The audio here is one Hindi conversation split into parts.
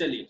चलिए,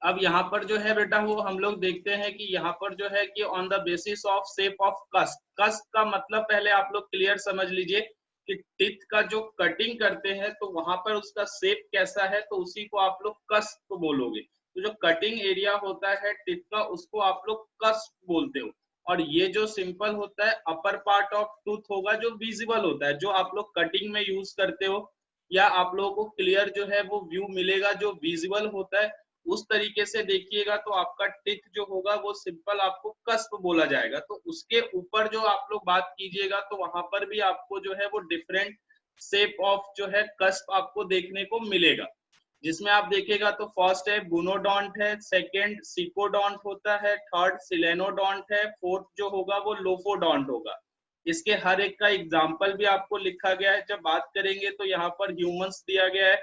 अब यहाँ पर जो है बेटा वो हम लोग देखते हैं कि यहाँ पर जो है कि on the basis of shape of cusp, cusp का मतलब पहले आप लोग क्लियर समझ लीजिए कि टिथ का जो कटिंग करते हैं तो वहां पर उसका शेप कैसा है, तो उसी को आप लोग कस्प बोलोगे। तो जो कटिंग एरिया होता है टिथ का उसको आप लोग कस्प बोलते हो। और ये जो सिंपल होता है अपर पार्ट ऑफ टूथ होगा जो विजिबल होता है, जो आप लोग कटिंग में यूज करते हो या आप लोगों को क्लियर जो है वो व्यू मिलेगा जो विजिबल होता है, उस तरीके से देखिएगा तो आपका टिथ जो होगा वो सिंपल आपको कस्प बोला जाएगा। तो उसके ऊपर जो आप लोग बात कीजिएगा तो वहां पर भी आपको जो है वो डिफरेंट शेप ऑफ जो है कस्प आपको देखने को मिलेगा, जिसमें आप देखिएगा तो फर्स्ट है गुनोडोंट है, सेकंड सिकोडोंट होता है, थर्ड सिलेनोडोंट है, फोर्थ जो होगा वो लोफोडोंट होगा। इसके हर एक का एग्जाम्पल भी आपको लिखा गया है। जब बात करेंगे तो यहाँ पर ह्यूमंस दिया गया है,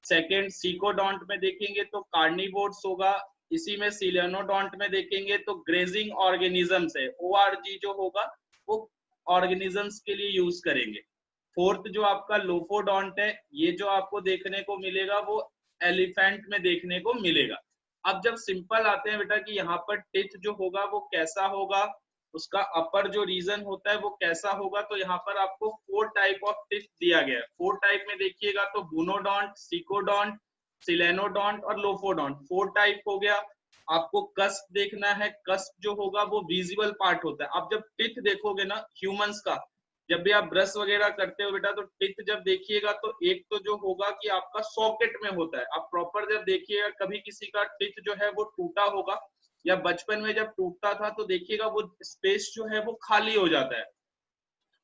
सेकेंड सिकोडोंट में देखेंगे तो कार्निवोर्स होगा, इसी में सिलेनोडोंट में देखेंगे तो ग्रेजिंग ऑर्गेनिजम्स है, ORG जो होगा वो ऑर्गेनिजम्स के लिए यूज करेंगे। फोर्थ जो आपका लोफोडोंट है, ये जो आपको देखने को मिलेगा वो एलिफेंट में देखने को मिलेगा। अब जब सिंपल आते हैं बेटा कि यहाँ पर टिथ जो होगा वो कैसा होगा, उसका अपर जो रीजन होता है वो कैसा होगा, तो यहाँ पर आपको 4 टाइप ऑफ टिथ दिया गया है। 4 टाइप में देखिएगा तो गुनोडोंट, सिकोडोंट, सिलेनोडोंट और लोफोडोंट, 4 टाइप हो गया। आपको कस्प देखना है, कस्प जो होगा वो विजिबल पार्ट होता है। आप जब टिथ देखोगे ना ह्यूमंस का, जब भी आप ब्रश वगैरह करते हो बेटा तो टिथ जब देखिएगा तो एक तो जो होगा कि आपका सॉकेट में होता है। आप प्रॉपर जब देखिएगा कभी किसी का टिथ जो है वो टूटा होगा या बचपन में जब टूटता था तो देखिएगा वो स्पेस जो है वो खाली हो जाता है।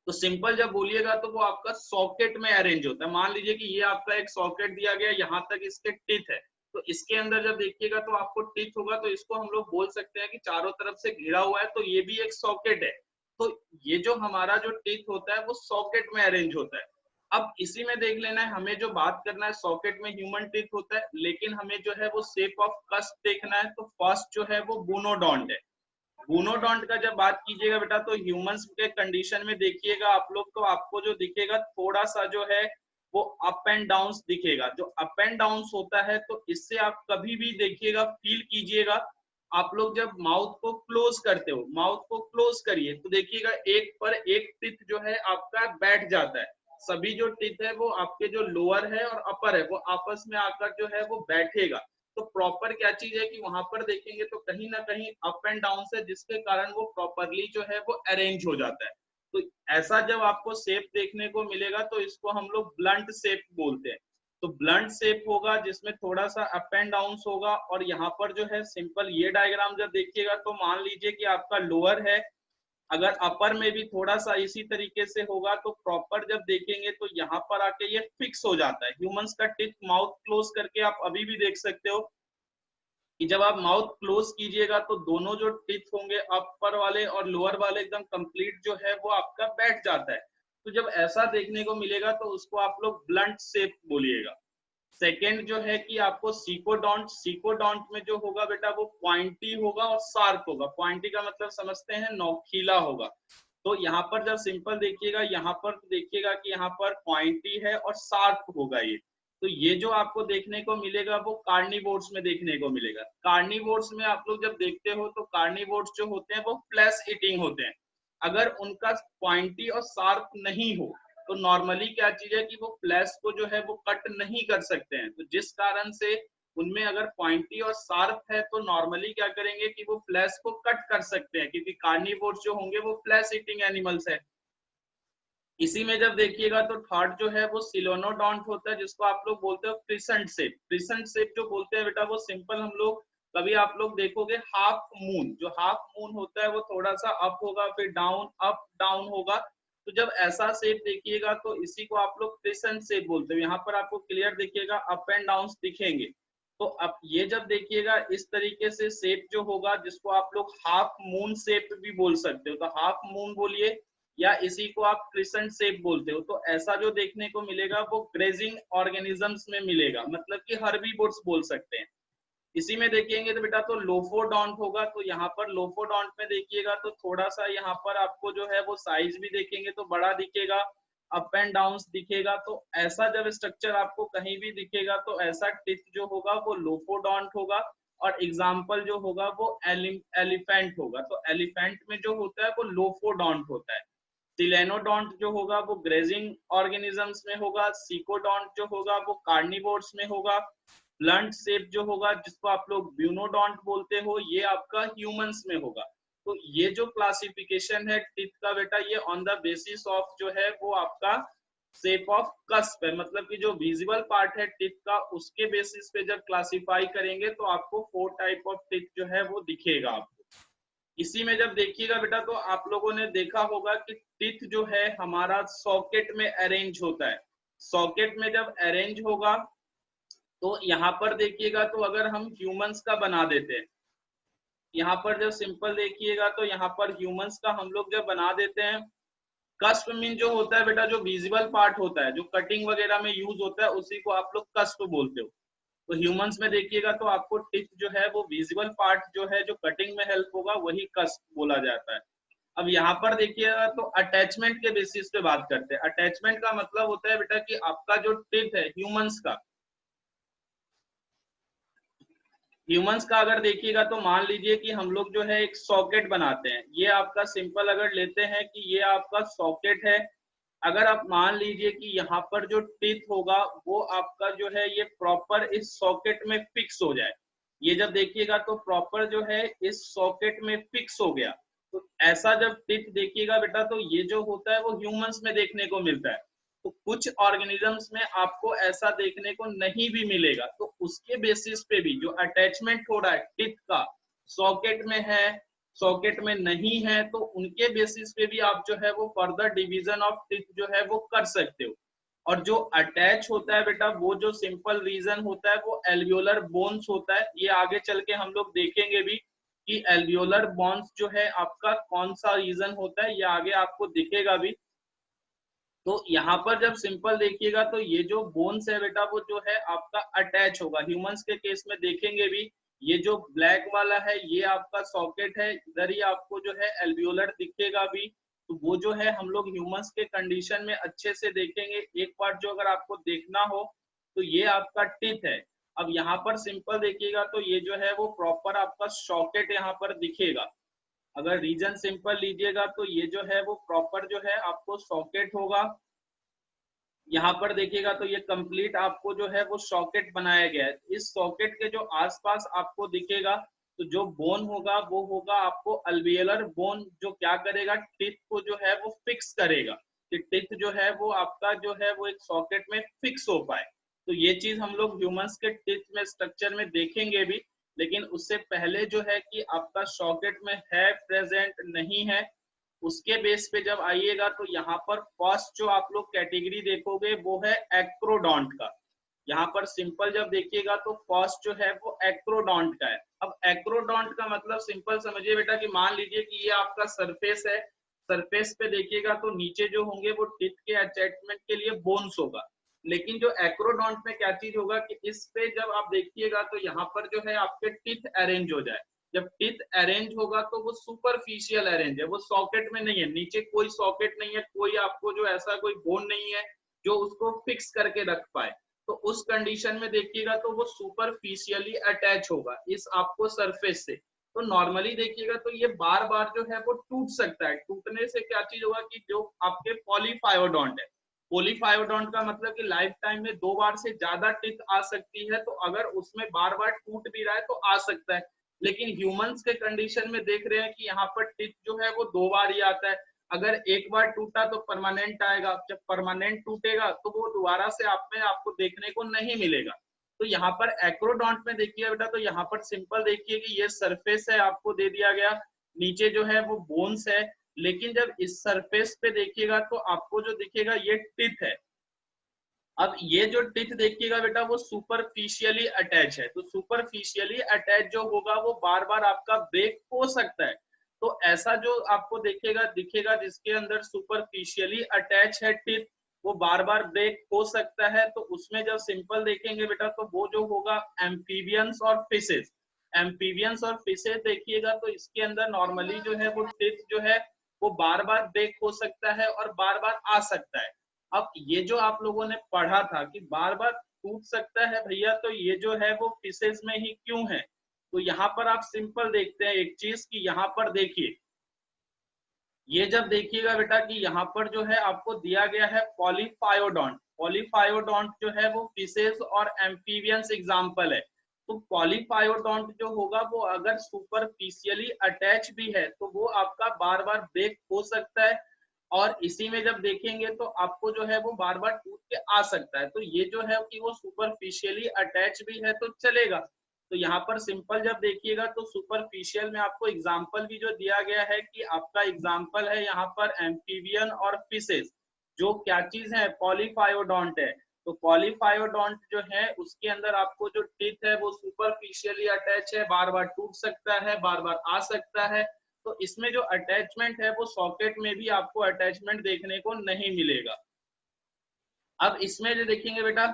तो सिंपल जब बोलिएगा तो वो आपका सॉकेट में अरेंज होता है। मान लीजिए कि ये आपका एक सॉकेट दिया गया, यहाँ तक इसके टिथ है, तो इसके अंदर जब देखिएगा तो आपको टिथ होगा, तो इसको हम लोग बोल सकते हैं कि चारों तरफ से घिरा हुआ है, तो ये भी एक सॉकेट है। तो ये जो हमारा जो टिथ होता है वो सॉकेट में अरेंज होता है। अब इसी में देख लेना है, हमें जो बात करना है सॉकेट में ह्यूमन टिथ होता है, लेकिन हमें जो है वो शेप ऑफ कस्प देखना है, तो फर्स्ट जो है वो गुनोडोंट है। गुनोडोंट का जब बात कीजिएगा बेटा तो ह्यूमंस के कंडीशन में देखिएगा आप लोग तो आपको जो दिखेगा थोड़ा सा जो है वो अप एंड डाउन दिखेगा। जो अप एंड डाउन होता है तो इससे आप कभी भी देखिएगा फील कीजिएगा, आप लोग जब माउथ को क्लोज करते हो, माउथ को क्लोज करिए तो देखिएगा एक पर एक टिथ जो है आपका बैठ जाता है। सभी जो टिथ है वो आपके जो लोअर है और अपर है वो आपस में आकर जो है वो बैठेगा। तो प्रॉपर क्या चीज है कि वहां पर देखेंगे तो कहीं ना कहीं अप एंड डाउन है, जिसके कारण वो प्रॉपरली जो है वो अरेंज हो जाता है। तो ऐसा जब आपको शेप देखने को मिलेगा तो इसको हम लोग ब्लंट शेप बोलते हैं। तो ब्लंट शेप होगा जिसमें थोड़ा सा अप एंड डाउन होगा। और यहाँ पर जो है सिंपल ये डायग्राम जब देखिएगा तो मान लीजिए कि आपका लोअर है, अगर अपर में भी थोड़ा सा इसी तरीके से होगा तो प्रॉपर जब देखेंगे तो यहाँ पर आके ये फिक्स हो जाता है। ह्यूमंस का टिथ माउथ क्लोज करके आप अभी भी देख सकते हो कि जब आप माउथ क्लोज कीजिएगा तो दोनों जो टिथ होंगे अपर वाले और लोअर वाले एकदम कंप्लीट जो है वो आपका बैठ जाता है। तो जब ऐसा देखने को मिलेगा तो उसको आप लोग ब्लंट शेप बोलिएगा। सेकेंड जो है कि आपको सिकोडोंट, सिकोडोंट में जो होगा बेटा वो पॉइंटी होगा और शार्प होगा। पॉइंटी का मतलब समझते हैं नोकीला होगा। तो यहाँ पर जब सिंपल देखिएगा, यहाँ पर देखिएगा कि यहाँ पर पॉइंटी है और शार्प होगा ये। तो ये जो आपको देखने को मिलेगा वो कार्निवोर्स में देखने को मिलेगा। कार्निवोर्स में आप लोग जब देखते हो तो कार्निवोर्स जो होते हैं वो फ्लैश ईटिंग होते हैं। अगर उनका पॉइंटी और शार्प नहीं हो तो नॉर्मली क्या चीज है कि वो फ्लैश को जो है वो कट नहीं कर सकते हैं। तो जिस कारण से उनमें अगर पॉइंटी और शार्प है तो नॉर्मली क्या करेंगे कि वो फ्लैश को कट कर सकते हैं, क्योंकि कार्निवोर्स जो होंगे वो फ्लैश ईटिंग एनिमल्स है। इसी में जब देखिएगा तो थर्ड जो है वो सिलोनोडोंट होता है, जिसको आप लोग बोलते हो क्रिसेंट शेप। क्रिसेंट शेप जो बोलते हैं बेटा वो सिंपल हम लोग कभी आप लोग देखोगे हाफ मून, जो हाफ मून होता है वो थोड़ा सा अप होगा फिर डाउन अप डाउन होगा। तो जब ऐसा शेप देखिएगा तो इसी को आप लोग क्रिसेंट शेप बोलते हो। यहाँ पर आपको क्लियर देखिएगा अप एंड डाउन दिखेंगे। तो अब ये जब देखिएगा इस तरीके से शेप जो होगा जिसको आप लोग हाफ मून शेप भी बोल सकते हो, तो हाफ मून बोलिए या इसी को आप क्रिसेंट शेप बोलते हो। तो ऐसा जो देखने को मिलेगा वो ग्रेजिंग ऑर्गेनिजम्स में मिलेगा, मतलब कि हर्बीवोर्स बोल सकते हैं। इसी में देखेंगे तो बेटा तो लोफोडोंट होगा। तो यहाँ पर लोफोडोंट में देखिएगा तो थोड़ा सा यहाँ पर आपको जो है वो साइज भी देखेंगे तो बड़ा दिखेगा। अप एंड डाउन दिखेगा। तो ऐसा जब स्ट्रक्चर आपको कहीं भी दिखेगा तो ऐसा टिथ जो होगा वो लोफोडोंट होगा, और एग्जाम्पल जो होगा वो एलिफेंट होगा। तो एलिफेंट में जो होता है वो लोफोडोंट होता है। सिलेनोडोंट जो होगा वो ग्रेजिंग ऑर्गेनिजम्स में होगा। सिकोडोंट जो होगा वो कार्निवोर्स में होगा। ब्लंट शेप जो होगा जिसको आप लोग ब्यूनोडोंट बोलते हो, ये आपका ह्यूमंस में होगा। तो ये जो क्लासिफिकेशन है टिथ का बेटा, ये ऑन द बेसिस ऑफ जो है वो आपका शेप ऑफ कस्प है, मतलब कि जो विजिबल पार्ट है टिथ का उसके बेसिस पे जब क्लासिफाई करेंगे तो आपको 4 टाइप ऑफ टिथ जो है वो दिखेगा आपको। इसी में जब देखिएगा बेटा तो आप लोगों ने देखा होगा कि टिथ जो है हमारा सॉकेट में अरेंज होता है। सॉकेट में जब अरेंज होगा तो यहाँ पर देखिएगा तो अगर हम ह्यूमंस का बना देते हैं, यहाँ पर जब सिंपल देखिएगा तो यहाँ पर ह्यूमंस का हम लोग जब बना देते हैं, कस्प मीन जो होता है बेटा जो विजिबल पार्ट होता है जो कटिंग वगैरह में यूज होता है उसी को आप लोग कस्प बोलते हो। तो ह्यूमंस में देखिएगा तो आपको टिप जो है वो विजिबल पार्ट जो है जो कटिंग में हेल्प होगा वही कस्प बोला जाता है। अब यहाँ पर देखिएगा तो अटैचमेंट के बेसिस पे बात करते हैं। अटैचमेंट का मतलब होता है बेटा कि आपका जो टिप है ह्यूमंस का, ह्यूमंस का अगर देखिएगा तो मान लीजिए कि हम लोग जो है एक सॉकेट बनाते हैं। ये आपका सिंपल अगर लेते हैं कि ये आपका सॉकेट है, अगर आप मान लीजिए कि यहाँ पर जो टिथ होगा वो आपका जो है ये प्रॉपर इस सॉकेट में फिक्स हो जाए। ये जब देखिएगा तो प्रॉपर जो है इस सॉकेट में फिक्स हो गया। तो ऐसा जब टिथ देखिएगा बेटा तो ये जो होता है वो ह्यूमंस में देखने को मिलता है। तो कुछ ऑर्गेनिजम्स में आपको ऐसा देखने को नहीं भी मिलेगा। तो उसके बेसिस पे भी जो अटैचमेंट हो रहा है टिथ का सॉकेट में है, सॉकेट में नहीं है, तो उनके बेसिस पे भी आप जो है वो फर्दर डिवीजन ऑफ टिथ जो है वो कर सकते हो। और जो अटैच होता है बेटा वो जो सिंपल रीजन होता है वो एल्वियोलर बोन्स होता है। ये आगे चल के हम लोग देखेंगे भी कि एल्वियोलर बोन्स जो है आपका कौन सा रीजन होता है, ये आगे आपको दिखेगा भी। तो यहाँ पर जब सिंपल देखिएगा तो ये जो बोन्स है बेटा वो जो है आपका अटैच होगा। ह्यूमंस के केस में देखेंगे भी, ये जो ब्लैक वाला है ये आपका सॉकेट है, इधर ही आपको जो है एल्वियोलर दिखेगा भी। तो वो जो है हम लोग ह्यूमंस के कंडीशन में अच्छे से देखेंगे। एक बार जो अगर आपको देखना हो तो ये आपका टिथ है। अब यहाँ पर सिंपल देखिएगा तो ये जो है वो प्रॉपर आपका सॉकेट यहाँ पर दिखेगा। अगर रीजन सिंपल लीजिएगा तो ये जो है वो प्रॉपर जो है आपको सॉकेट होगा। यहाँ पर देखिएगा तो ये कंप्लीट आपको जो है वो सॉकेट बनाया गया है। इस सॉकेट के जो आसपास आपको दिखेगा तो जो बोन होगा वो होगा आपको अल्वियोलर बोन, जो क्या करेगा टिथ को जो है वो फिक्स करेगा कि टिथ जो है वो आपका जो है वो एक सॉकेट में फिक्स हो पाए। तो ये चीज हम लोग ह्यूमंस के टिथ में स्ट्रक्चर में देखेंगे भी। लेकिन उससे पहले जो है कि आपका सॉकेट में है प्रेजेंट नहीं है, उसके बेस पे जब आइएगा तो यहाँ पर फर्स्ट जो आप लोग कैटेगरी देखोगे वो है एक्रोडोंट का। यहाँ पर सिंपल जब देखिएगा तो फर्स्ट जो है वो एक्रोडोंट का है। अब एक्रोडोंट का मतलब सिंपल समझिए बेटा कि मान लीजिए कि ये आपका सरफेस है, सरफेस पे देखिएगा तो नीचे जो होंगे वो टिथ के अटैचमेंट के लिए बोन्स होगा। लेकिन जो एक्रोडोंट में क्या चीज होगा कि इस पे जब आप देखिएगा तो यहाँ पर जो है आपके टिथ अरेंज हो जाए। जब टिथ अरेंज होगा तो वो सुपरफिशियल अरेंज है, वो सॉकेट में नहीं है, नीचे कोई सॉकेट नहीं है, कोई आपको जो ऐसा कोई बोन नहीं है जो उसको फिक्स करके रख पाए। तो उस कंडीशन में देखिएगा तो वो सुपरफिशियली अटैच होगा इस आपको सरफेस से। तो नॉर्मली देखिएगा तो ये बार बार जो है वो टूट सकता है। टूटने से क्या चीज होगा कि जो आपके पॉलीफायोडोंट है, पॉलीफायोडोंट का मतलब कि लाइफ टाइम में 2 बार से ज्यादा टिथ आ सकती है। तो अगर उसमें बार बार टूट भी रहा है तो आ सकता है। लेकिन ह्यूमंस के कंडीशन में देख रहे हैं कि यहाँ पर टिथ जो है वो 2 बार ही आता है। अगर एक बार टूटा तो परमानेंट आएगा, जब परमानेंट टूटेगा तो वो दोबारा से आप में आपको देखने को नहीं मिलेगा। तो यहाँ पर एक्रोडोंट में देखिए बेटा तो यहाँ पर सिंपल देखिए कि ये सरफेस है आपको दे दिया गया, नीचे जो है वो बोन्स है। लेकिन जब इस सरफेस पे देखिएगा तो आपको जो दिखेगा ये टिथ है। अब ये जो टिथ देखिएगा बेटा वो सुपरफिशियली अटैच है। तो सुपरफिशियली अटैच जो होगा वो बार बार आपका ब्रेक हो सकता है। तो ऐसा जो आपको देखेगा दिखेगा जिसके अंदर सुपरफिशियली अटैच है टिथ, वो बार बार ब्रेक हो सकता है। तो उसमें जब सिंपल देखेंगे बेटा तो वो जो होगा एम्फीबियंस और फिशेस। एम्फीबियंस और फिशेस देखिएगा तो इसके अंदर नॉर्मली जो है वो टिथ जो है वो बार बार ब्रेक हो सकता है और बार बार आ सकता है। अब ये जो आप लोगों ने पढ़ा था कि बार बार टूट सकता है भैया, तो ये जो है वो फिशेज में ही क्यों है? तो यहाँ पर आप सिंपल देखते हैं एक चीज कि यहाँ पर देखिए, ये जब देखिएगा बेटा कि यहाँ पर जो है आपको दिया गया है पॉलीफायोडोंट। पॉलीफायोडोंट जो है वो फिशेज और एम्फीबियंस एग्जाम्पल है। तो पॉलीफायोडोंट जो होगा वो अगर सुपरफिशियली अटैच भी है तो वो आपका बार बार ब्रेक हो सकता है, और इसी में जब देखेंगे तो आपको जो है वो बार बार टूट के आ सकता है। तो ये जो है कि वो सुपरफिशियली अटैच भी है तो चलेगा। तो यहाँ पर सिंपल जब देखिएगा तो सुपरफिशियल में आपको एग्जाम्पल भी जो दिया गया है कि आपका एग्जाम्पल है यहाँ पर एम्फीबियन और फिशेज, जो क्या चीज है, पॉलीफायोडोंट है। तो पॉलीफायोडोंट जो है उसके अंदर आपको जो टीथ है वो सुपरफिशियली अटैच है, बार बार टूट सकता है, बार बार आ सकता है। तो इसमें जो अटैचमेंट है वो सॉकेट में भी आपको अटैचमेंट देखने को नहीं मिलेगा। अब इसमें जो देखेंगे बेटा,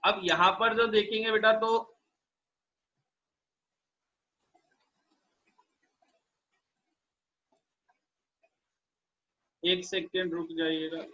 अब यहाँ पर जो देखेंगे बेटा तो एक सेकेंड रुक जाइएगा।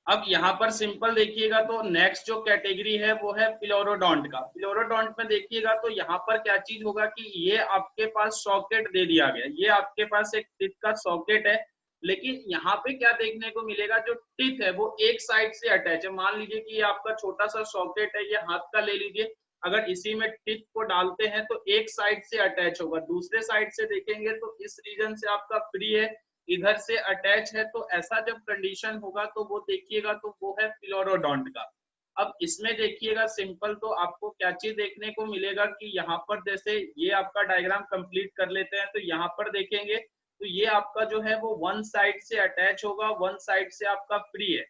अब यहाँ पर सिंपल देखिएगा तो नेक्स्ट जो कैटेगरी है वो है प्लोरोडोंट का। प्लोरोडोंट में देखिएगा तो यहाँ पर क्या चीज होगा कि ये आपके पास सॉकेट दे दिया गया, ये आपके पास एक टिथ का सॉकेट है, लेकिन यहाँ पे क्या देखने को मिलेगा, जो टिथ है वो एक साइड से अटैच है। मान लीजिए कि ये आपका छोटा सा सॉकेट है, ये हाथ का ले लीजिए, अगर इसी में टिथ को डालते हैं तो एक साइड से अटैच होगा, दूसरे साइड से देखेंगे तो इस रीजन से आपका फ्री है, इधर से अटैच है। तो ऐसा जब कंडीशन होगा तो वो देखिएगा तो वो है प्लोरोडोंट का। अब इसमें देखिएगा सिंपल तो आपको क्या चीज देखने को मिलेगा कि यहाँ पर जैसे ये आपका डायग्राम कंप्लीट कर लेते हैं तो यहाँ पर देखेंगे तो ये आपका जो है वो वन साइड से अटैच होगा, वन साइड से आपका फ्री है।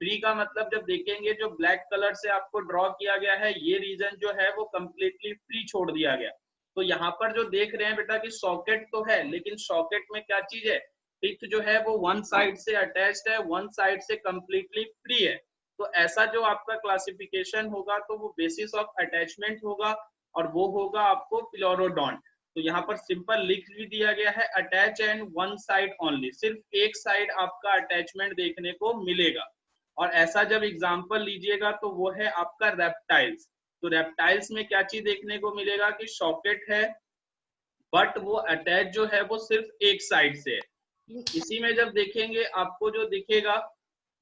फ्री का मतलब जब देखेंगे जो ब्लैक कलर से आपको ड्रॉ किया गया है ये रीजन जो है वो कंप्लीटली फ्री छोड़ दिया गया। तो यहाँ पर जो देख रहे हैं बेटा कि सॉकेट तो है, लेकिन सॉकेट में क्या चीज है, टिथ जो है वो वन साइड से अटैच्ड है, वन साइड से कंप्लीटली फ्री है। तो ऐसा जो आपका क्लासिफिकेशन होगा तो वो बेसिस ऑफ अटैचमेंट होगा, और वो होगा आपको प्लोरोडोंट। तो यहाँ पर सिंपल लिख भी दिया गया है attach and one side only, सिर्फ एक साइड आपका अटैचमेंट देखने को मिलेगा। और ऐसा जब एग्जाम्पल लीजिएगा तो वो है आपका रेप्टाइल्स। तो रेप्टाइल्स में क्या चीज देखने को मिलेगा कि सॉकेट है बट वो अटैच जो है वो सिर्फ एक साइड से है। इसी में जब देखेंगे आपको जो दिखेगा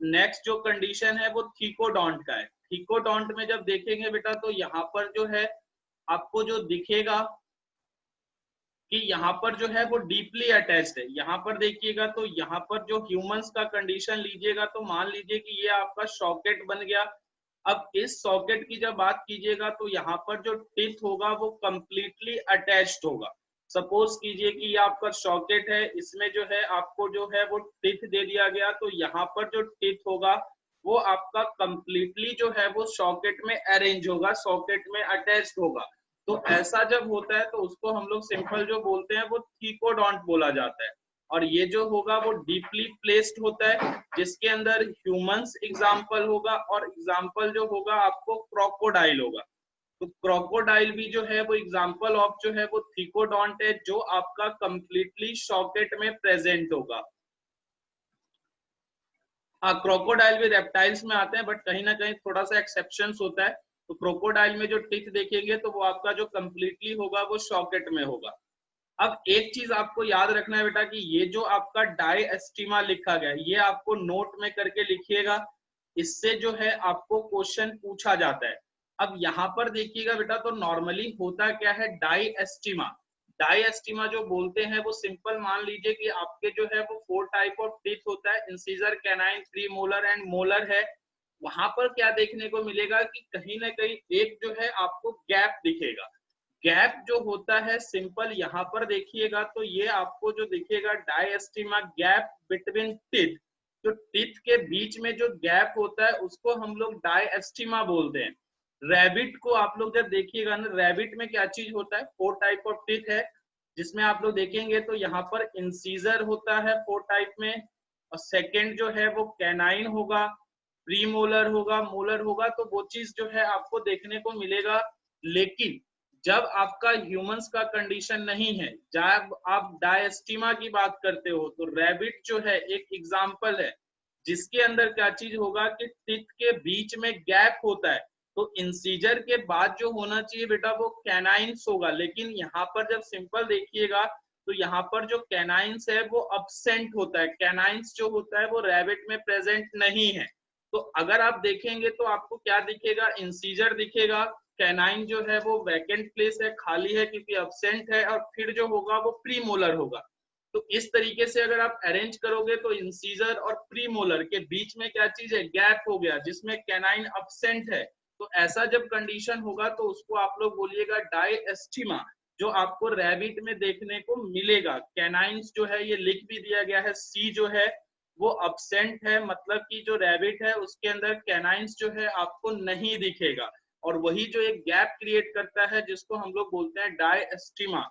नेक्स्ट जो कंडीशन है वो थीकोडोंट का है। थीकोडोंट में जब देखेंगे बेटा तो यहाँ पर जो है आपको जो दिखेगा कि यहाँ पर जो है वो डीपली अटैच्ड है। यहाँ पर देखिएगा तो यहाँ पर जो ह्यूमंस का कंडीशन लीजिएगा तो मान लीजिए कि ये आपका सॉकेट बन गया। अब इस सॉकेट की जब बात कीजिएगा तो यहाँ पर जो टिथ होगा वो कंप्लीटली अटैच्ड होगा। सपोज कीजिए कि ये आपका सॉकेट है, इसमें जो है आपको जो है वो टिथ दे दिया गया, तो यहाँ पर जो टिथ होगा वो आपका कंप्लीटली जो है वो सॉकेट में अरेंज होगा, सॉकेट में अटैच्ड होगा। तो ऐसा जब होता है तो उसको हम लोग सिंपल जो बोलते हैं वो थीकोडोंट बोला जाता है। और ये जो होगा वो डीपली प्लेस्ड होता है, जिसके अंदर ह्यूमंस एग्जाम्पल होगा, और एग्जाम्पल जो होगा आपको क्रोकोडाइल होगा। तो क्रोकोडाइल भी जो है वो एग्जाम्पल ऑफ जो है वो थीकोडोंट है, जो आपका कंप्लीटली सॉकेट में प्रेजेंट होगा। हाँ, क्रोकोडाइल भी रेप्टाइल्स में आते हैं बट कहीं ना कहीं थोड़ा सा एक्सेप्शन होता है। तो क्रोकोडाइल में जो टिथ देखेंगे तो वो आपका जो कंप्लीटली होगा वो सॉकेट में होगा। अब एक चीज आपको याद रखना है बेटा कि ये जो आपका डायस्टीमा लिखा गया है ये आपको नोट में करके लिखिएगा, इससे जो है आपको क्वेश्चन पूछा जाता है। अब यहाँ पर देखिएगा बेटा तो नॉर्मली होता क्या है, डायस्टीमा। डायस्टीमा जो बोलते हैं वो सिंपल मान लीजिए कि आपके जो है वो 4 टाइप ऑफ टीथ होता है, incisor, canine, pre molar and molar है। वहां पर क्या देखने को मिलेगा कि कहीं ना कहीं एक जो है आपको गैप दिखेगा। गैप जो होता है सिंपल यहाँ पर देखिएगा तो ये आपको जो दिखेगा डायस्टीमा, गैप बिटवीन टीथ। जो टीथ के बीच में जो गैप होता है उसको हम लोग डायस्टीमा बोलते हैं। रैबिट को आप लोग जब देखिएगा ना, रैबिट में क्या चीज होता है, 4 टाइप ऑफ टीथ है, जिसमें आप लोग देखेंगे तो यहाँ पर इंसीजर होता है 4 टाइप में, और सेकेंड जो है वो कैनाइन होगा, प्री मोलर होगा, मोलर होगा। तो वो चीज जो है आपको देखने को मिलेगा। लेकिन जब आपका ह्यूमंस का कंडीशन नहीं है, जब आप डायस्टीमा की बात करते हो, तो रैबिट जो है एक एग्जाम्पल है जिसके अंदर क्या चीज होगा कि टिथ के बीच में गैप होता है। तो इंसीजर के बाद जो होना चाहिए बेटा वो कैनाइन्स होगा, लेकिन यहाँ पर जब सिंपल देखिएगा तो यहाँ पर जो कैनाइन्स है वो अब्सेंट होता है, कैनाइन्स जो होता है वो रैबिट में प्रेजेंट नहीं है। तो अगर आप देखेंगे तो आपको क्या दिखेगा, इंसीजर दिखेगा, कैनाइन जो है वो वैकेंट प्लेस है, खाली है क्योंकि अब्सेंट है, और फिर जो होगा वो प्रीमोलर होगा। तो इस तरीके से अगर आप अरेंज करोगे तो इंसीजर और प्रीमोलर के बीच में क्या चीज है, गैप हो गया जिसमें कैनाइन अब्सेंट है। तो ऐसा जब कंडीशन होगा तो उसको आप लोग बोलिएगा डायस्टीमा, जो आपको रैबिट में देखने को मिलेगा। कैनाइन्स जो है ये लिख भी दिया गया है, सी जो है वो अब्सेंट है, मतलब कि जो रैबिट है उसके अंदर कैनाइन्स जो है आपको नहीं दिखेगा, और वही जो एक गैप क्रिएट करता है जिसको हम लोग बोलते हैं डायस्टीमा।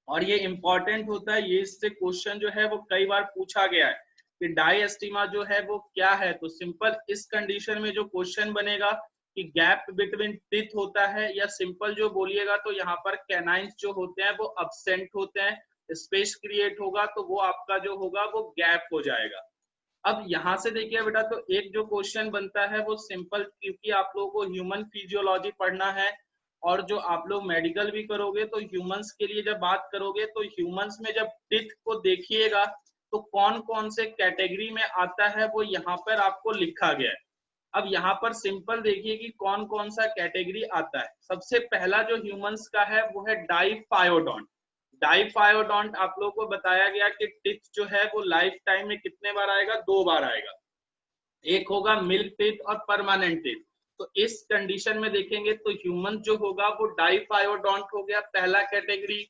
और ये इंपॉर्टेंट होता है, ये इससे क्वेश्चन जो है वो कई बार पूछा गया है कि डायस्टीमा जो है वो क्या है। तो सिंपल इस कंडीशन में जो क्वेश्चन बनेगा कि गैप बिटवीन टीथ होता है, या सिंपल जो बोलिएगा तो यहाँ पर कैनाइन्स जो होते हैं वो अब्सेंट होते हैं, स्पेस क्रिएट होगा तो वो आपका जो होगा वो गैप हो जाएगा। अब यहाँ से देखिए बेटा, तो एक जो क्वेश्चन बनता है वो सिंपल, क्योंकि आप लोगों को ह्यूमन फिजियोलॉजी पढ़ना है और जो आप लोग मेडिकल भी करोगे तो ह्यूमंस के लिए जब बात करोगे तो ह्यूमंस में जब टिथ को देखिएगा तो कौन कौन से कैटेगरी में आता है वो यहाँ पर आपको लिखा गया है। अब यहाँ पर सिंपल देखिए कि कौन कौन सा कैटेगरी आता है। सबसे पहला जो ह्यूमंस का है वो है डाइफायोडोंट। डाइफायोडोंट आप लोगों को बताया गया कि टिथ जो है वो लाइफ टाइम में कितने बार आएगा, 2 बार आएगा। एक होगा मिल्क टिथ और परमानेंट टिथ। तो इस कंडीशन में देखेंगे तो ह्यूमन जो होगा वो डाइफायोडोंट हो गया, पहला कैटेगरी।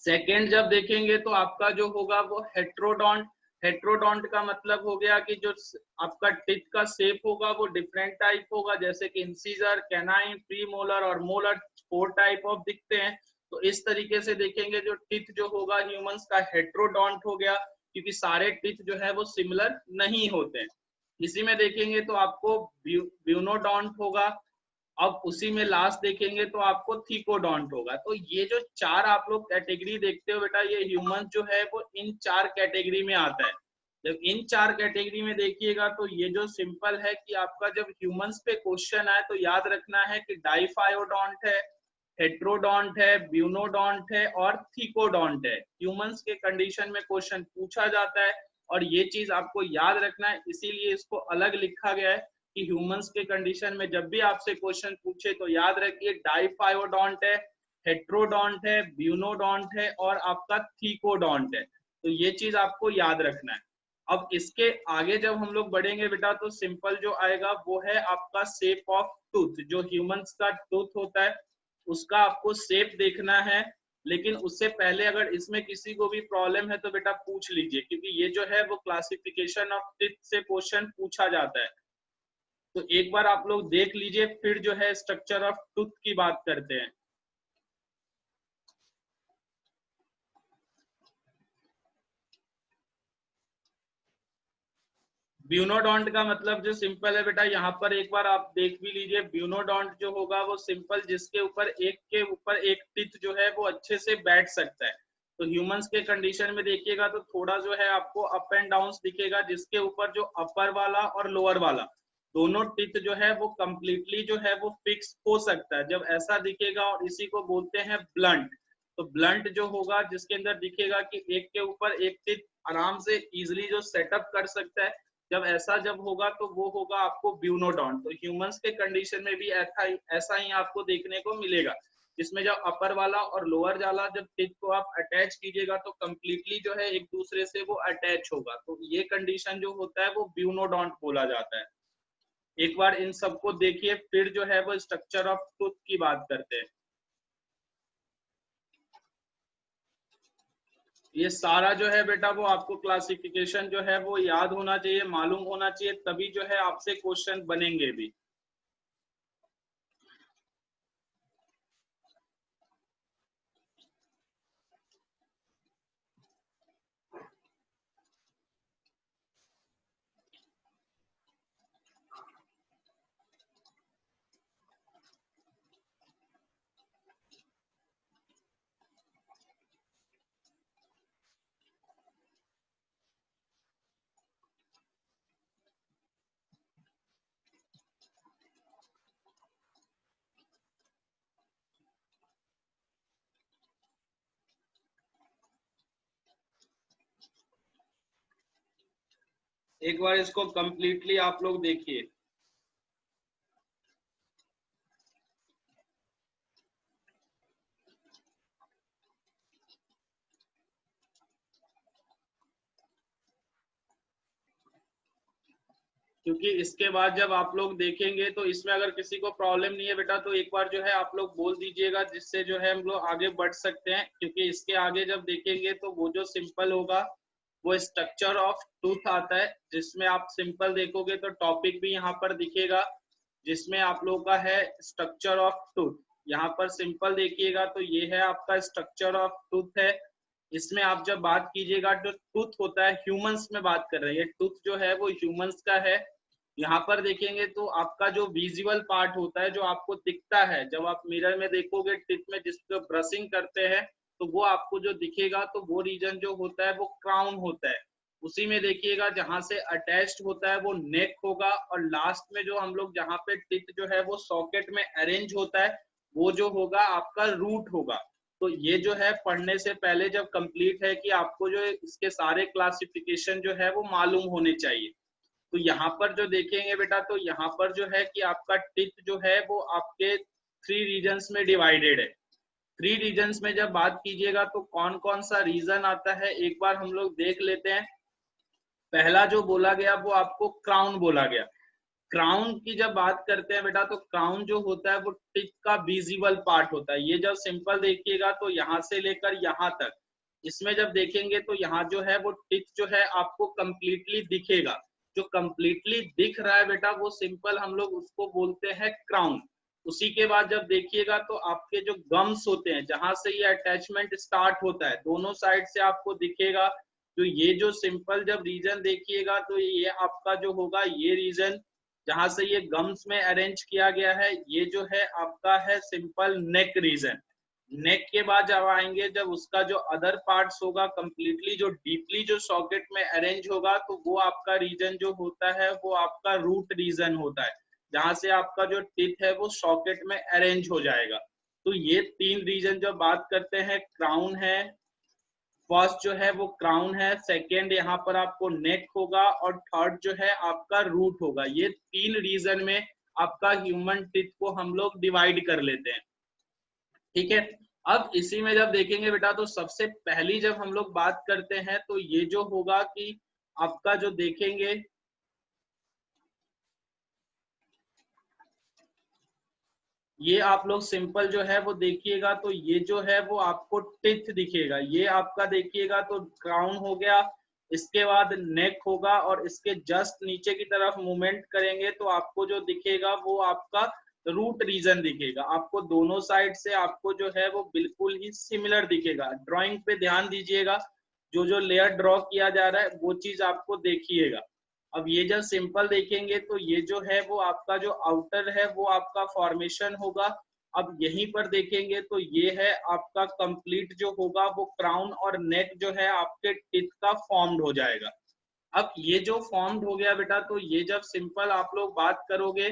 सेकेंड जब देखेंगे तो आपका जो होगा वो हेट्रोडोंट। हेट्रोडोंट का मतलब हो गया कि जो आपका टिथ का शेप होगा वो डिफरेंट टाइप होगा, जैसे कि इंसीजर, कैनाइन, प्रीमोलर और मोलर, 4 टाइप ऑफ दिखते हैं। तो इस तरीके से देखेंगे जो टिथ जो होगा ह्यूमंस का हेट्रोडोंट हो गया, क्योंकि सारे टिथ जो है वो सिमिलर नहीं होते हैं। इसी में देखेंगे तो आपको ब्यूनोडोंट होगा। अब उसी में लास्ट देखेंगे तो आपको थीकोडोंट होगा। तो ये जो 4 आप लोग कैटेगरी देखते हो बेटा, ये ह्यूमन जो है वो इन 4 कैटेगरी में आता है। जब इन 4 कैटेगरी में देखिएगा तो ये जो सिंपल है कि आपका जब ह्यूमंस पे क्वेश्चन आए तो याद रखना है कि डाइफायोडोंट है, हेट्रोडोंट है, ब्यूनोडोंट है और थीकोडोंट है। ह्यूमंस के कंडीशन में क्वेश्चन पूछा जाता है और ये चीज आपको याद रखना है, इसीलिए इसको अलग लिखा गया है कि ह्यूमंस के कंडीशन में जब भी आपसे क्वेश्चन पूछे तो याद रखिए डाइफायोडोंट है, हेट्रोडोंट है, ब्यूनोडोंट है और आपका थीकोडोंट है। तो ये चीज आपको याद रखना है। अब इसके आगे जब हम लोग बढ़ेंगे बेटा तो सिंपल जो आएगा वो है आपका शेप ऑफ टूथ। जो ह्यूमंस का टूथ होता है उसका आपको शेप देखना है, लेकिन उससे पहले अगर इसमें किसी को भी प्रॉब्लम है तो बेटा पूछ लीजिए, क्योंकि ये जो है वो क्लासिफिकेशन ऑफ टीथ से क्वेश्चन पूछा जाता है। तो एक बार आप लोग देख लीजिए, फिर जो है स्ट्रक्चर ऑफ टूथ की बात करते हैं। ब्यूनोडोंट का मतलब जो सिंपल है बेटा, यहाँ पर एक बार आप देख भी लीजिए। ब्यूनोडोंट जो होगा वो सिंपल जिसके ऊपर एक के ऊपर एक टिथ जो है वो अच्छे से बैठ सकता है। तो ह्यूमंस के कंडीशन में देखिएगा तो थोड़ा जो है आपको अप एंड डाउन दिखेगा, जिसके ऊपर जो अपर वाला और लोअर वाला दोनों टिथ जो है वो कंप्लीटली जो है वो फिक्स हो सकता है जब ऐसा दिखेगा, और इसी को बोलते हैं ब्लंट। तो ब्लंट जो होगा जिसके अंदर दिखेगा कि एक के ऊपर एक टिथ आराम से इजिली जो सेटअप कर सकता है, जब ऐसा जब होगा तो वो होगा आपको ब्यूनोडोंट। तो ह्यूमंस के कंडीशन में भी ऐसा ही आपको देखने को मिलेगा, जिसमें जब अपर वाला और लोअर वाला जब टिथ को आप अटैच कीजिएगा तो कंप्लीटली जो है एक दूसरे से वो अटैच होगा। तो ये कंडीशन जो होता है वो ब्यूनोडोंट बोला जाता है। एक बार इन सबको देखिए, फिर जो है वो स्ट्रक्चर ऑफ टूथ की बात करते हैं। ये सारा जो है बेटा वो आपको क्लासिफिकेशन जो है वो याद होना चाहिए, मालूम होना चाहिए, तभी जो है आपसे क्वेश्चन बनेंगे भी। एक बार इसको कंप्लीटली आप लोग देखिए। क्योंकि इसके बाद जब आप लोग देखेंगे तो इसमें अगर किसी को प्रॉब्लम नहीं है बेटा तो एक बार जो है आप लोग बोल दीजिएगा, जिससे जो है हम लोग आगे बढ़ सकते हैं। क्योंकि इसके आगे जब देखेंगे तो वो जो सिंपल होगा वो स्ट्रक्चर ऑफ टूथ आता है, जिसमें आप सिंपल देखोगे तो टॉपिक भी यहाँ पर दिखेगा, जिसमें आप लोगों का है स्ट्रक्चर ऑफ टूथ। यहाँ पर सिंपल देखिएगा तो ये है आपका स्ट्रक्चर ऑफ टूथ है। इसमें आप जब बात कीजिएगा तो टूथ होता है, ह्यूमंस में बात कर रहे हैं, टूथ जो है वो ह्यूमंस का है। यहाँ पर देखेंगे तो आपका जो विजुअल पार्ट होता है जो आपको दिखता है, जब आप मिरर में देखोगे टीथ में जिसको ब्रशिंग करते हैं तो वो आपको जो दिखेगा तो वो रीजन जो होता है वो क्राउन होता है। उसी में देखिएगा जहां से अटैच्ड होता है वो नेक होगा, और लास्ट में जो हम लोग जहाँ पे टीथ जो है वो सॉकेट में अरेंज होता है वो जो होगा आपका रूट होगा। तो ये जो है पढ़ने से पहले जब कंप्लीट है कि आपको जो इसके सारे क्लासिफिकेशन जो है वो मालूम होने चाहिए। तो यहाँ पर जो देखेंगे बेटा तो यहाँ पर जो है कि आपका टिथ जो है वो आपके 3 रीजन्स में डिवाइडेड है। 3 रीजन्स में जब बात कीजिएगा तो कौन कौन सा रीजन आता है एक बार हम लोग देख लेते हैं। पहला जो बोला गया वो आपको क्राउन बोला गया। क्राउन की जब बात करते हैं बेटा तो क्राउन जो होता है वो टिथ का विजिबल पार्ट होता है। ये जब सिंपल देखिएगा तो यहाँ से लेकर यहाँ तक, इसमें जब देखेंगे तो यहाँ जो है वो टिथ जो है आपको कंप्लीटली दिखेगा। जो कंप्लीटली दिख रहा है बेटा वो सिंपल हम लोग उसको बोलते हैं क्राउन। उसी के बाद जब देखिएगा तो आपके जो गम्स होते हैं जहां से ये अटैचमेंट स्टार्ट होता है दोनों साइड से आपको दिखेगा। तो ये जो सिंपल जब रीजन देखिएगा तो ये आपका जो होगा ये रीजन जहां से ये गम्स में अरेंज किया गया है, ये जो है आपका है सिंपल नेक रीजन। नेक के बाद जब आएंगे जब उसका जो अदर पार्ट्स होगा कंप्लीटली जो डीपली जो सॉकेट में अरेंज होगा तो वो आपका रीजन जो होता है वो आपका रूट रीजन होता है, जहां से आपका जो टिथ है वो सॉकेट में अरेंज हो जाएगा। तो ये 3 रीजन जब बात करते हैं क्राउन है, फर्स्ट जो है वो क्राउन है, सेकेंड यहाँ पर आपको नेक होगा, और थर्ड जो है आपका रूट होगा। ये 3 रीजन में आपका ह्यूमन टिथ को हम लोग डिवाइड कर लेते हैं। ठीक है। अब इसी में जब देखेंगे बेटा तो सबसे पहली जब हम लोग बात करते हैं तो ये जो होगा कि आपका जो देखेंगे ये आप लोग सिंपल जो है वो देखिएगा तो ये जो है वो आपको टिथ दिखेगा। ये आपका देखिएगा तो क्राउन हो गया, इसके बाद नेक होगा, और इसके जस्ट नीचे की तरफ मूवमेंट करेंगे तो आपको जो दिखेगा वो आपका रूट रीजन दिखेगा। आपको दोनों साइड से आपको जो है वो बिल्कुल ही सिमिलर दिखेगा। ड्राइंग पे ध्यान दीजिएगा, जो जो लेयर ड्रॉ किया जा रहा है वो चीज आपको देखिएगा। अब ये जब सिंपल देखेंगे तो ये जो है वो आपका जो आउटर है वो आपका फॉर्मेशन होगा। अब यहीं पर देखेंगे तो ये है आपका कंप्लीट जो होगा वो क्राउन और नेक जो है आपके टिथ का फॉर्म्ड हो जाएगा। अब ये जो फॉर्म्ड हो गया बेटा तो ये जब सिंपल आप लोग बात करोगे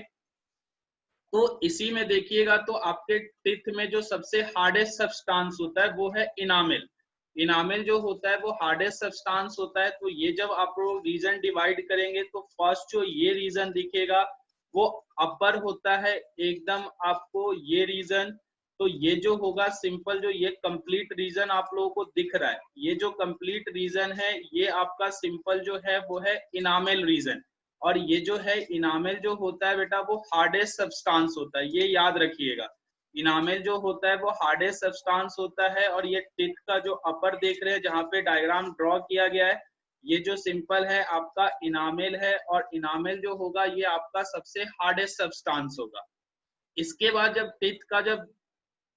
तो इसी में देखिएगा तो आपके टिथ में जो सबसे हार्डेस्ट सब्सटेंस होता है वो है इनामेल। इनामेल जो होता है वो हार्डेस्ट सब्सटेंस होता है। तो ये जब आप लोग रीजन डिवाइड करेंगे तो फर्स्ट जो ये रीजन दिखेगा वो अपर होता है एकदम आपको ये रीजन। तो ये जो होगा सिंपल जो ये कंप्लीट रीजन आप लोगों को दिख रहा है, ये जो कंप्लीट रीजन है ये आपका सिंपल जो है वो है इनामेल रीजन। और ये जो है इनामेल जो होता है बेटा वो हार्डेस्ट सब्सटेंस होता है, ये याद रखिएगा। इनामेल जो होता है वो हार्डेस्ट सब्सटेंस होता है। और ये टिथ का जो अपर देख रहे हैं जहाँ पे डायग्राम ड्रॉ किया गया है ये जो सिंपल है आपका इनामेल है, और इनामेल जो होगा ये आपका सबसे हार्डेस्ट सब्सटेंस होगा। इसके बाद जब टिथ का जब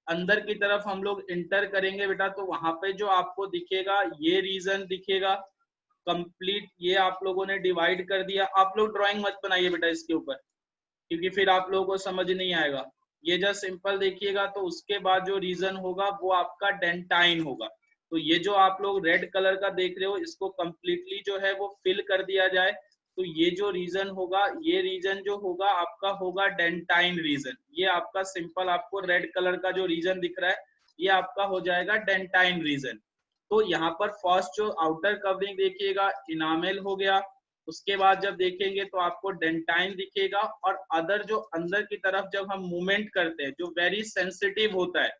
अंदर की तरफ हम लोग इंटर करेंगे बेटा तो वहां पे जो आपको दिखेगा ये रीजन दिखेगा कंप्लीट। ये आप लोगों ने डिवाइड कर दिया। आप लोग ड्राइंग मत बनाइए बेटा इसके ऊपर, क्योंकि फिर आप लोगों को समझ नहीं आएगा। ये जस्ट सिंपल देखिएगा तो उसके बाद जो रीजन होगा वो आपका डेंटाइन होगा। तो ये जो आप लोग रेड कलर का देख रहे हो इसको कंप्लीटली जो है वो फिल कर दिया जाए तो ये जो रीजन होगा ये रीजन जो होगा आपका होगा डेंटाइन रीजन। ये आपका सिंपल आपको रेड कलर का जो रीजन दिख रहा है ये आपका हो जाएगा डेंटाइन रीजन। तो यहाँ पर फर्स्ट जो आउटर कवरिंग देखिएगा इनामेल हो गया, उसके बाद जब देखेंगे तो आपको डेंटाइन दिखेगा, और अदर जो अंदर की तरफ जब हम मूवमेंट करते हैं जो वेरी सेंसिटिव होता है,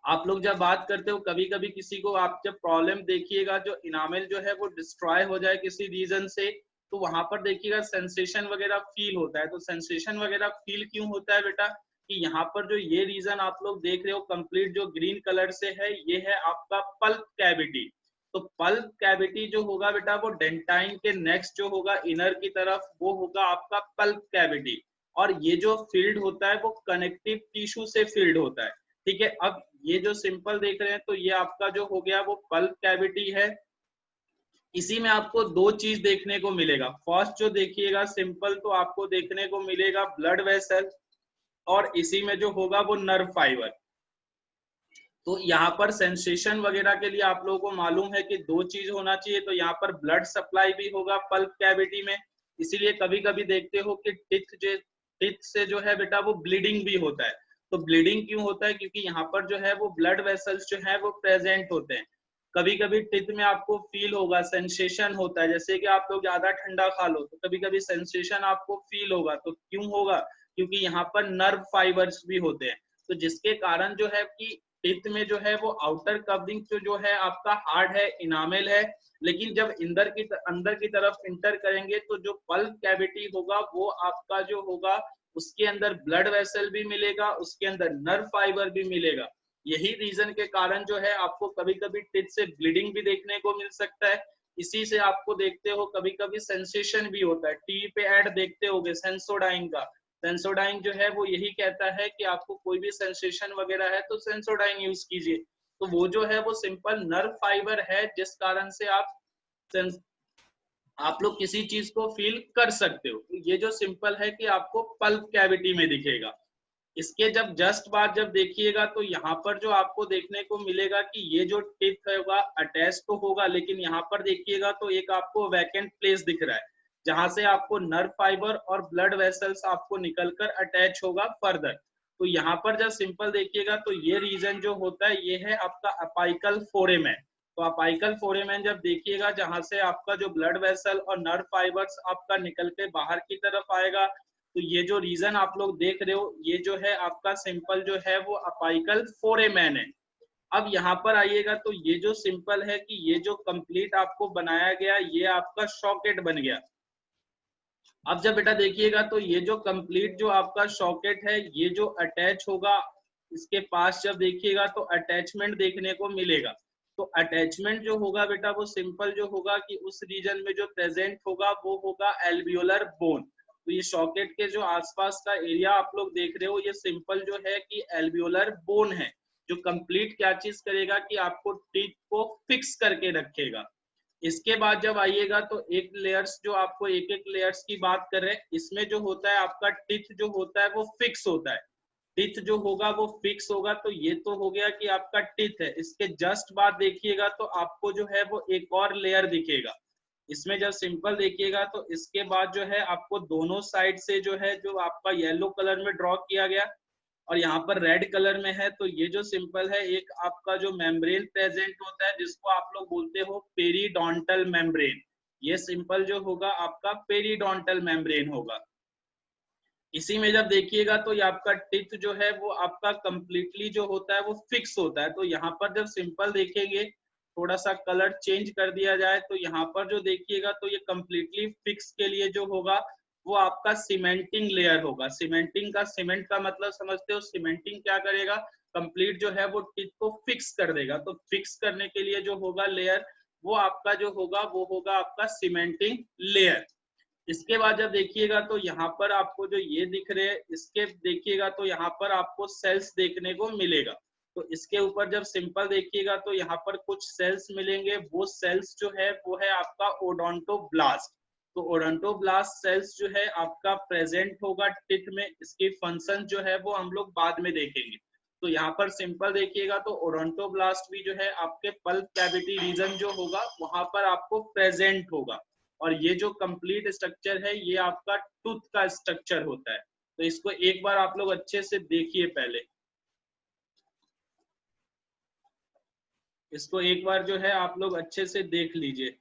आप लोग जब बात करते हो कभी कभी किसी को आप जब प्रॉब्लम देखिएगा जो इनामेल जो है वो डिस्ट्रॉय हो जाए किसी रीजन से, तो वहां पर देखिएगा सेंसेशन वगैरह फील होता है। तो सेंसेशन वगैरह फील क्यों होता है बेटा, कि यहाँ पर जो ये रीजन आप लोग देख रहे हो कंप्लीट जो ग्रीन कलर से है, ये है आपका पल्प कैविटी। तो पल्प कैविटी जो होगा बेटा वो डेंटाइन के नेक्स्ट जो होगा इनर की तरफ वो होगा आपका पल्प कैविटी, और ये जो फील्ड होता है वो कनेक्टिव टिश्यू से फील्ड होता है। ठीक है, अब ये जो सिंपल देख रहे हैं तो ये आपका जो हो गया वो पल्प कैविटी है। इसी में आपको दो चीज देखने को मिलेगा। फर्स्ट जो देखिएगा सिंपल तो आपको देखने को मिलेगा ब्लड वेसल, और इसी में जो होगा वो नर्व फाइबर। तो यहाँ पर सेंसेशन वगैरह के लिए आप लोगों को मालूम है कि दो चीज होना चाहिए, तो यहाँ पर ब्लड सप्लाई भी होगा पल्प कैविटी में, इसीलिए कभी कभी देखते हो कि टिथ से जो है बेटा वो ब्लीडिंग भी होता है। तो ब्लीडिंग क्यों होता है, क्योंकि यहाँ पर जो है वो ब्लड वेसल्स जो है वो प्रेजेंट होते हैं। कभी कभी टिथ में आपको फील होगा, सेंसेशन होता है, जैसे कि आप लोग ज्यादा ठंडा खा लो तो कभी कभी सेंसेशन आपको फील होगा। तो क्यों होगा, क्योंकि यहाँ पर नर्व फाइबर्स भी होते हैं, तो जिसके कारण जो है कि टिथ में जो है वो आउटर कवरिंग जो है आपका हार्ड है, इनामेल है, लेकिन जब अंदर की तरफ इंटर करेंगे तो जो पल्प कैविटी होगा वो आपका जो होगा उसके अंदर ब्लड वेसल भी मिलेगा, उसके अंदर नर्व फाइबर भी मिलेगा। यही रीजन के कारण जो है आपको कभी कभी टिथ से ब्लीडिंग भी देखने को मिल सकता है। इसी से आपको देखते हो कभी कभी सेंसेशन भी होता है। टीवी पे ऐड देखते होगे सेंसोडाइन का, सेंसोडाइन जो है वो यही कहता है कि आपको कोई भी सेंसेशन वगैरह है तो सेंसोडाइन यूज कीजिए। तो वो जो है वो सिंपल नर्व फाइबर है जिस कारण से आप लोग किसी चीज को फील कर सकते हो। ये जो सिंपल है कि आपको पल्प कैविटी में दिखेगा। इसके जब जस्ट बाद जब देखिएगा तो यहाँ पर जो आपको देखने को मिलेगा कि ये जो टिप होगा अटैच तो होगा, लेकिन यहाँ पर देखिएगा तो एक आपको वैकेंट प्लेस दिख रहा है जहां से आपको नर्व फाइबर और ब्लड वेसल्स आपको निकलकर अटैच होगा फर्दर। तो यहाँ पर जब सिंपल देखिएगा तो ये रीजन जो होता है ये है आपका अपाइकल फोरेमेन। तो अपाइकल फोरेमेन जब देखिएगा जहां से आपका जो ब्लड वेसल और नर्व फाइबर्स आपका निकल के बाहर की तरफ आएगा, तो ये जो रीजन आप लोग देख रहे हो ये जो है आपका सिंपल जो है वो अपाइकल फोरेमेन है। अब यहाँ पर आइएगा तो ये जो सिंपल है कि ये जो कंप्लीट आपको बनाया गया ये आपका सॉकेट बन गया। अब जब बेटा देखिएगा तो ये जो कंप्लीट जो आपका सॉकेट है ये जो अटैच होगा इसके पास जब देखिएगा तो अटैचमेंट देखने को मिलेगा। तो अटैचमेंट जो होगा बेटा वो सिंपल जो होगा कि उस रीजन में जो प्रेजेंट होगा वो होगा एल्वियोलर बोन। तो ये सॉकेट के जो आसपास का एरिया आप लोग देख रहे हो ये सिंपल जो है कि एल्वियोलर बोन है, जो कंप्लीट क्या चीज करेगा कि आपको टीथ को फिक्स करके रखेगा। इसके बाद जब आइएगा तो एक लेयर्स जो आपको एक एक लेयर्स की बात कर रहे हैं, इसमें जो होता है आपका टिथ जो होता है वो फिक्स होता है। टिथ जो होगा वो फिक्स होगा। तो ये तो हो गया कि आपका टिथ है। इसके जस्ट बाद देखिएगा तो आपको जो है वो एक और लेयर दिखेगा। इसमें जब सिंपल देखिएगा तो इसके बाद जो है आपको दोनों साइड से जो है जो आपका येलो कलर में ड्रॉ किया गया और यहाँ पर रेड कलर में है, तो ये जो सिंपल है एक आपका जो मेम्ब्रेन प्रेजेंट होता है जिसको आप लोग बोलते हो पेरिडोंटल मेम्ब्रेन। ये सिंपल जो होगा आपका पेरिडोंटल मेम्ब्रेन होगा। इसी में जब देखिएगा तो ये आपका टिथ जो है वो आपका कंप्लीटली जो होता है वो फिक्स होता है। तो यहाँ पर जब सिंपल देखेंगे थोड़ा सा कलर चेंज कर दिया जाए तो यहाँ पर जो देखिएगा तो ये कंप्लीटली फिक्स के लिए जो होगा वो आपका सीमेंटिंग लेयर होगा। सीमेंटिंग का, सीमेंट का मतलब समझते हो, सीमेंटिंग क्या करेगा, कंप्लीट जो है वो टिथ को फिक्स कर देगा। तो फिक्स करने के लिए जो होगा लेयर वो आपका जो होगा वो होगा आपका सीमेंटिंग लेयर। इसके बाद जब देखिएगा तो यहाँ पर आपको जो ये दिख रहे हैं इसके देखिएगा तो यहाँ पर आपको सेल्स देखने को मिलेगा। तो इसके ऊपर जब सिंपल देखिएगा तो यहाँ पर कुछ सेल्स मिलेंगे। वो सेल्स जो है वो है आपका ओडोंटोब्लास्ट। तो ओडोंटोब्लास्ट सेल्स जो है आपका प्रेजेंट होगा टिथ में। इसकी फंक्शन जो है वो हम लोग बाद में देखेंगे। तो यहाँ पर सिंपल देखिएगा तो ओडोंटोब्लास्ट भी जो है आपके पल्प कैविटी रीजन जो होगा वहां पर आपको प्रेजेंट होगा। और ये जो कंप्लीट स्ट्रक्चर है ये आपका टूथ का स्ट्रक्चर होता है। तो इसको एक बार आप लोग अच्छे से देखिए, पहले इसको एक बार जो है आप लोग अच्छे से देख लीजिए।